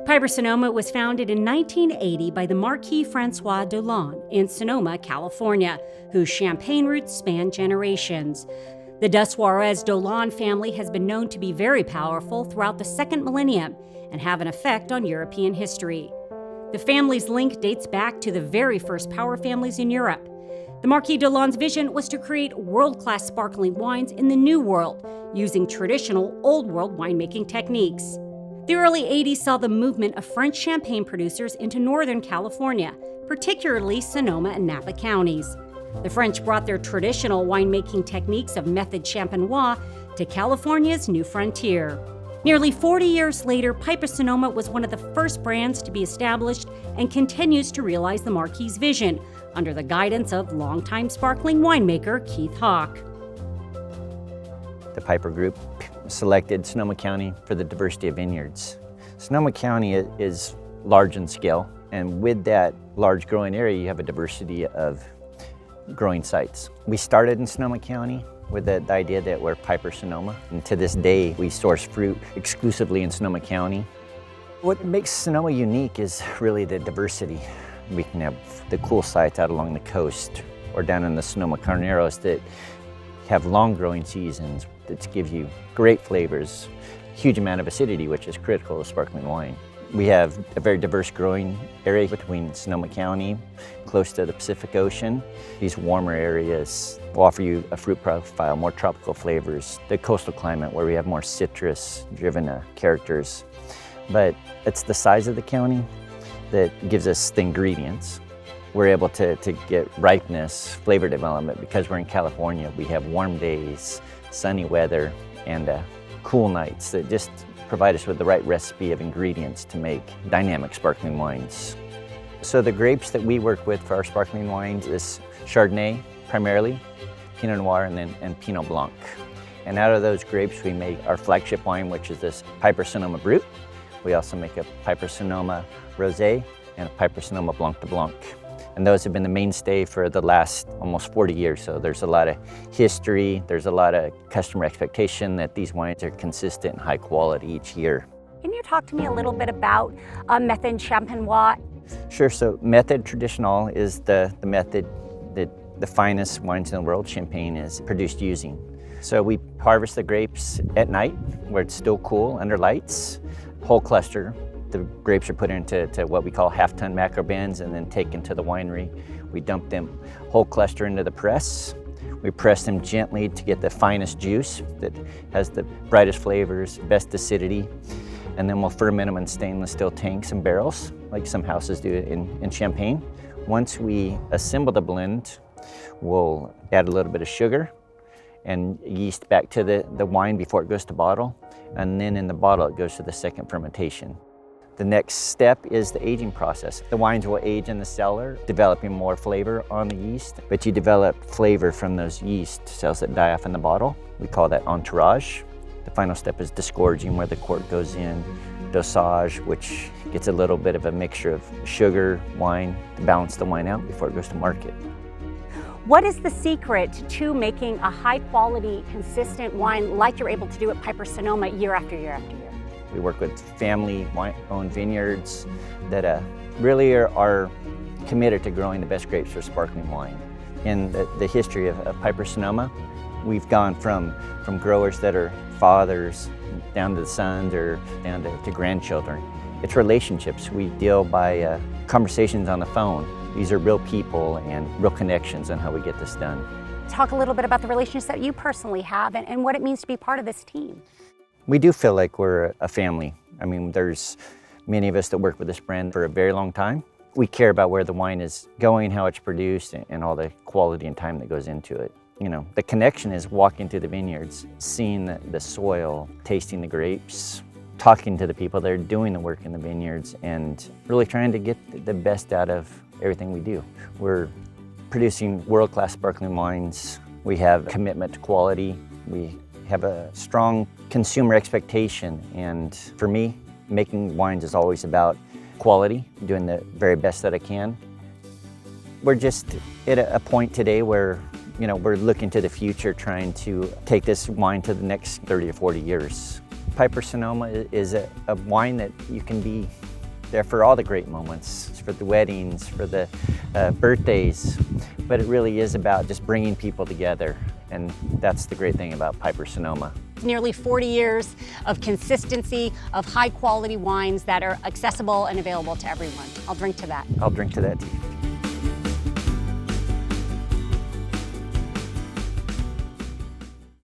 Piper Sonoma was founded in 1980 by the Marquis Francois Dolan in Sonoma, California, whose champagne roots span generations. The de Suarez Dolan family has been known to be very powerful throughout the second millennium and have an effect on European history. The family's link dates back to the very first power families in Europe. The Marquis Dolan's vision was to create world-class sparkling wines in the New World, using traditional Old World winemaking techniques. The early 80s saw the movement of French champagne producers into Northern California, particularly Sonoma and Napa counties. The French brought their traditional winemaking techniques of Method Champenois to California's new frontier. Nearly 40 years later, Piper Sonoma was one of the first brands to be established and continues to realize the Marquis' vision under the guidance of longtime sparkling winemaker Keith Hawk. The Piper Group selected Sonoma County for the diversity of vineyards. Sonoma County is large in scale, and with that large growing area, you have a diversity of growing sites. We started in Sonoma County with the idea that we're Piper Sonoma, and to this day, we source fruit exclusively in Sonoma County. What makes Sonoma unique is really the diversity. We can have the cool sites out along the coast or down in the Sonoma Carneros that have long growing seasons that give you great flavors, huge amount of acidity, which is critical to sparkling wine. We have a very diverse growing area between Sonoma County, close to the Pacific Ocean. These warmer areas will offer you a fruit profile, more tropical flavors. The coastal climate where we have more citrus-driven characters. But it's the size of the county that gives us the ingredients. We're able to get ripeness, flavor development, because we're in California. We have warm days, sunny weather, and cool nights that just provide us with the right recipe of ingredients to make dynamic sparkling wines. So the grapes that we work with for our sparkling wines is Chardonnay, primarily, Pinot Noir, and Pinot Blanc. And out of those grapes, we make our flagship wine, which is this Piper Sonoma Brut. We also make a Piper Sonoma Rosé and a Piper Sonoma Blanc de Blanc. And those have been the mainstay for the last almost 40 years. So there's a lot of history, there's a lot of customer expectation that these wines are consistent and high quality each year. Can you talk to me a little bit about Method Champenois? Sure, so Method Traditional is the method that the finest wines in the world, champagne, is produced using. So we harvest the grapes at night where it's still cool under lights, whole cluster. The grapes are put into what we call half-ton macro bins and then taken to the winery. We dump them whole cluster into the press. We press them gently to get the finest juice that has the brightest flavors, best acidity, and then we'll ferment them in stainless steel tanks and barrels, like some houses do in Champagne. Once we assemble the blend, we'll add a little bit of sugar and yeast back to the wine before it goes to bottle, and then in the bottle it goes to the second fermentation. The next step is the aging process. The wines will age in the cellar, developing more flavor on the yeast, but you develop flavor from those yeast cells that die off in the bottle. We call that entourage. The final step is disgorging, where the cork goes in, dosage, which gets a little bit of a mixture of sugar, wine, to balance the wine out before it goes to market. What is the secret to making a high quality, consistent wine like you're able to do at Piper Sonoma year after year after year? We work with family-owned vineyards that really are committed to growing the best grapes for sparkling wine. In the history of Piper Sonoma, we've gone from growers that are fathers down to the sons or down to grandchildren. It's relationships. We deal by conversations on the phone. These are real people and real connections on how we get this done. Talk a little bit about the relationships that you personally have and what it means to be part of this team. We do feel like we're a family. I mean, there's many of us that work with this brand for a very long time. We care about where the wine is going, how it's produced, and all the quality and time that goes into it. You know, the connection is walking through the vineyards, seeing the soil, tasting the grapes, talking to the people that are doing the work in the vineyards, and really trying to get the best out of everything we do. We're producing world-class sparkling wines. We have commitment to quality. We have a strong consumer expectation, and for me, making wines is always about quality, doing the very best that I can. We're just at a point today where, you know, we're looking to the future, trying to take this wine to the next 30 or 40 years. Piper Sonoma is a wine that you can be They're for all the great moments, for the weddings, for the birthdays, but it really is about just bringing people together, and that's the great thing about Piper Sonoma. Nearly 40 years of consistency of high quality wines that are accessible and available to everyone. I'll drink to that. I'll drink to that too.